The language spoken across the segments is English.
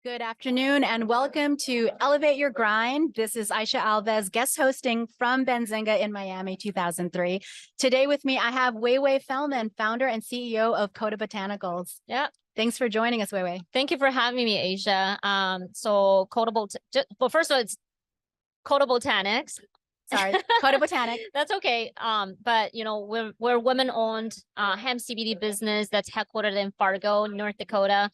Good afternoon and welcome to Elevate Your Grind. This is Aisha Alves, guest hosting from Benzinga in Miami 2003. Today with me, I have Weiwei Fellman, founder and CEO of Kota Botanicals. Yeah. Thanks for joining us, Weiwei. Thank you for having me, Aisha. First of all, it's Kota Botanics. Sorry, Kota Botanics. That's okay. But we're women-owned hemp CBD business that's headquartered in Fargo, North Dakota.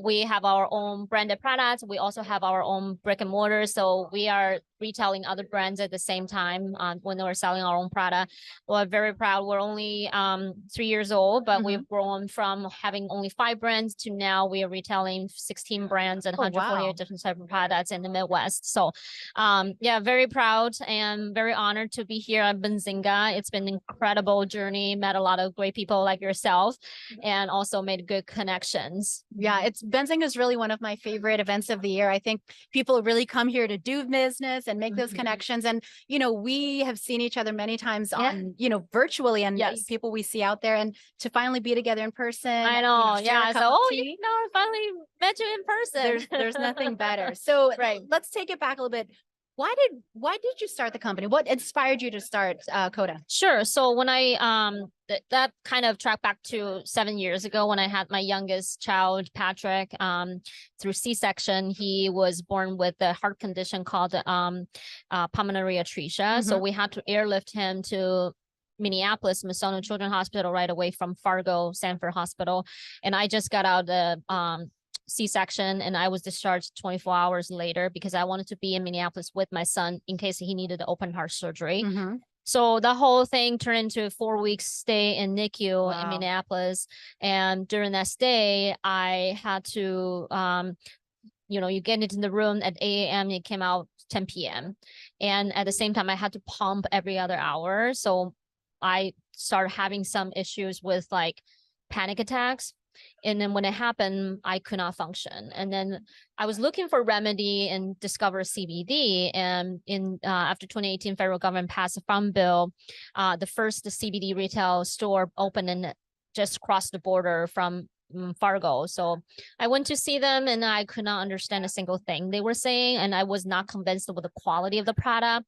We have our own branded products. We also have our own brick and mortar. So we are retailing other brands at the same time when we're selling our own product. We're very proud. We're only 3 years old, but we've grown from having only 5 brands to now we are retailing 16 brands and 148 different types of products in the Midwest. So yeah, very proud and very honored to be here at Benzinga. It's been an incredible journey, met a lot of great people like yourself, and also made good connections. Yeah, Benzinga is really one of my favorite events of the year. I think people really come here to do business and make those connections. And, we have seen each other many times on, virtually and people we see out there, and to finally be together in person. I know. Yeah. So, I finally met you in person. There's nothing better. So let's take it back a little bit. Why did you start the company? What inspired you to start Kota? Sure. So when I that kind of tracked back to 7 years ago when I had my youngest child, Patrick, through C-section. He was born with a heart condition called pulmonary atresia. So we had to airlift him to Minneapolis, Masonic Children's Hospital right away from Fargo Sanford Hospital. And I just got out the C-section and I was discharged 24 hours later because I wanted to be in Minneapolis with my son in case he needed the open heart surgery. So the whole thing turned into a 4-week stay in NICU in Minneapolis. And during that stay, I had to, you get into the room at 8 a.m. and it came out 10 p.m. And at the same time, I had to pump every other hour. So I started having some issues with like panic attacks. And then when it happened, I could not function. And then I was looking for remedy and discovered CBD. And after 2018, federal government passed a farm bill. The first CBD retail store opened and just crossed the border from Fargo. So I went to see them and I could not understand a single thing they were saying. And I was not convinced with the quality of the product.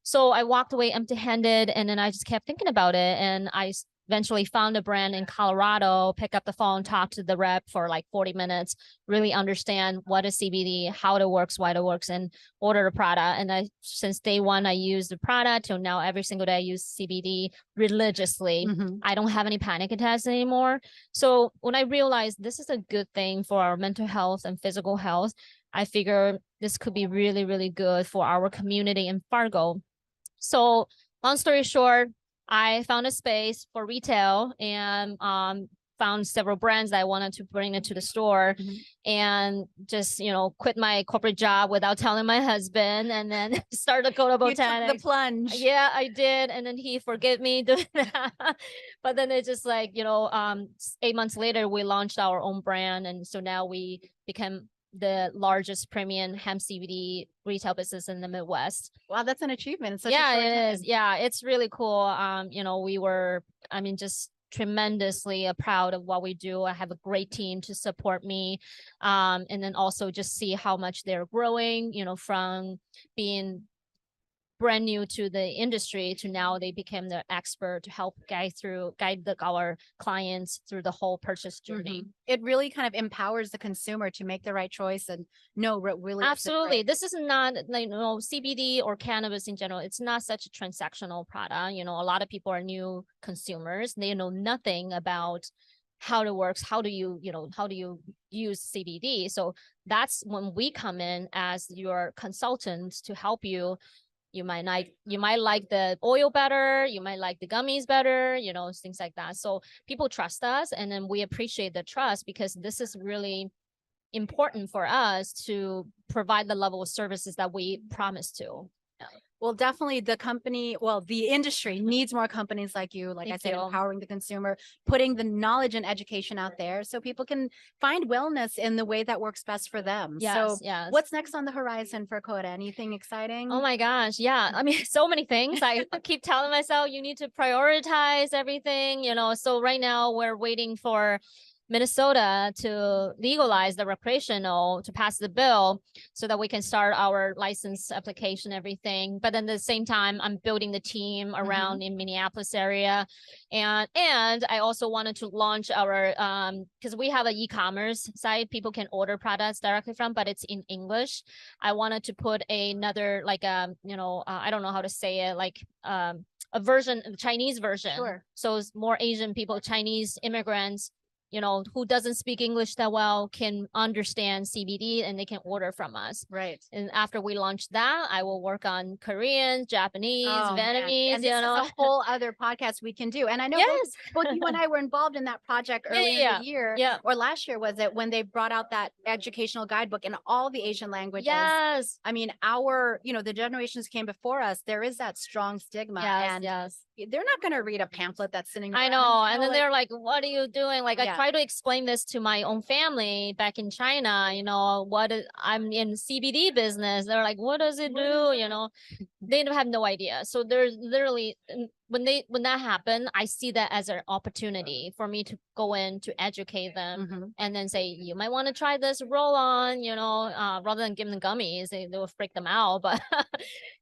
So I walked away empty-handed and then I just kept thinking about it. And I eventually found a brand in Colorado, pick up the phone, talk to the rep for like 40 minutes, really understand what is CBD, how it works, why it works, and order the product. And since day one, I used the product till now every single day I use CBD religiously. I don't have any panic attacks anymore. So when I realized this is a good thing for our mental health and physical health, I figured this could be really, really good for our community in Fargo. So long story short, I found a space for retail and found several brands that I wanted to bring into the store and just, quit my corporate job without telling my husband and then start the Kota Botanics. You took the plunge. Yeah, I did. And then he forgave me doing that. But then it's just like, 8 months later, we launched our own brand. And so now we became the largest premium hemp CBD retail business in the Midwest. Wow, that's an achievement. Yeah, it is. Yeah, it's really cool. Just tremendously proud of what we do. I have a great team to support me. And then also just see how much they're growing, from being brand new to the industry to now they became the expert to help guide our clients through the whole purchase journey. It really kind of empowers the consumer to make the right choice and know what really. Absolutely. This is not CBD or cannabis in general. It's not such a transactional product. A lot of people are new consumers. They know nothing about how it works. How do you use CBD? So that's when we come in as your consultants to help you. You might like the oil better. You might like the gummies better, things like that. So people trust us and then we appreciate the trust because this is really important for us to provide the level of services that we promise to. Well, definitely the industry needs more companies like you, like I said, empowering the consumer, putting the knowledge and education out there so people can find wellness in the way that works best for them. Yes, so what's next on the horizon for Kota? Anything exciting? Oh my gosh. Yeah. So many things. I keep telling myself you need to prioritize everything, So right now we're waiting for Minnesota to legalize the recreational, to pass the bill so that we can start our license application, everything. But then at the same time, I'm building the team around in Minneapolis area. And I also wanted to launch our, because we have an e-commerce site people can order products directly from, but it's in English. I wanted to put another, like, I don't know how to say it, like, a version, a Chinese version. Sure. So it's more Asian people, Chinese immigrants, who doesn't speak English that well can understand CBD and they can order from us. Right. And after we launch that, I will work on Korean, Japanese, Oh, Vietnamese, and this is a whole other podcast we can do. And I know both you and I were involved in that project earlier in the year, or last year was it, when they brought out that educational guidebook in all the Asian languages. Yes. I mean, the generations came before us, there is that strong stigma. And they're not going to read a pamphlet that's sitting I know. And then they're like, what are you doing? Like, I try to explain this to my own family back in China, I'm in CBD business. They're like, what does it do? They have no idea. So there's literally, when that happened, I see that as an opportunity for me to go in to educate them and then say, you might want to try this roll on, rather than give them gummies, they will freak them out, but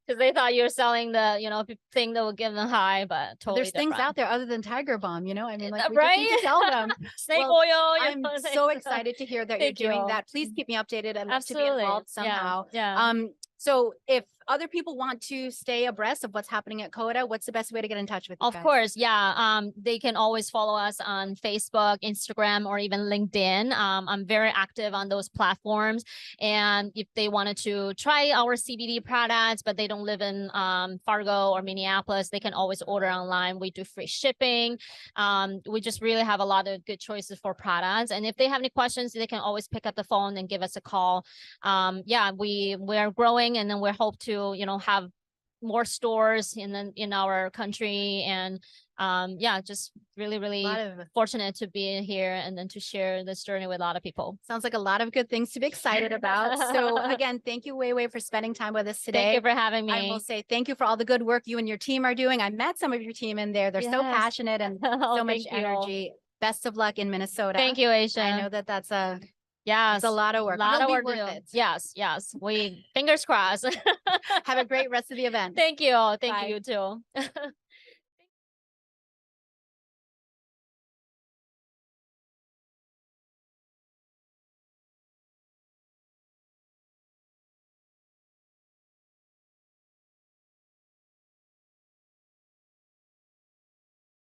because they thought you were selling the, thing that will give them high, but totally there's things out there other than Tiger Balm, I mean, like, we right? just need to tell them. Snake oil. I'm so excited to hear that you're doing that. Please keep me updated. I'd love to be involved somehow. Yeah. So if other people want to stay abreast of what's happening at Kota, what's the best way to get in touch with you Of guys? course, yeah. They can always follow us on Facebook, Instagram, or even LinkedIn. I'm very active on those platforms. And if they wanted to try our CBD products, but they don't live in Fargo or Minneapolis, they can always order online. We do free shipping. We just really have a lot of good choices for products. And if they have any questions, they can always pick up the phone and give us a call. We're growing, and then we hope to have more stores in our country, and just really fortunate to be here and then to share this journey with a lot of people. Sounds like a lot of good things to be excited about. So again, thank you, Weiwei, for spending time with us today. Thank you for having me. I will say thank you for all the good work you and your team are doing. I met some of your team in there. They're so passionate and so much energy. Best of luck in Minnesota. Thank you, Aisha. I know that's it's a lot of work. A lot of work. It. Yes. We fingers crossed. Have a great rest of the event. Thank you. Thank you too.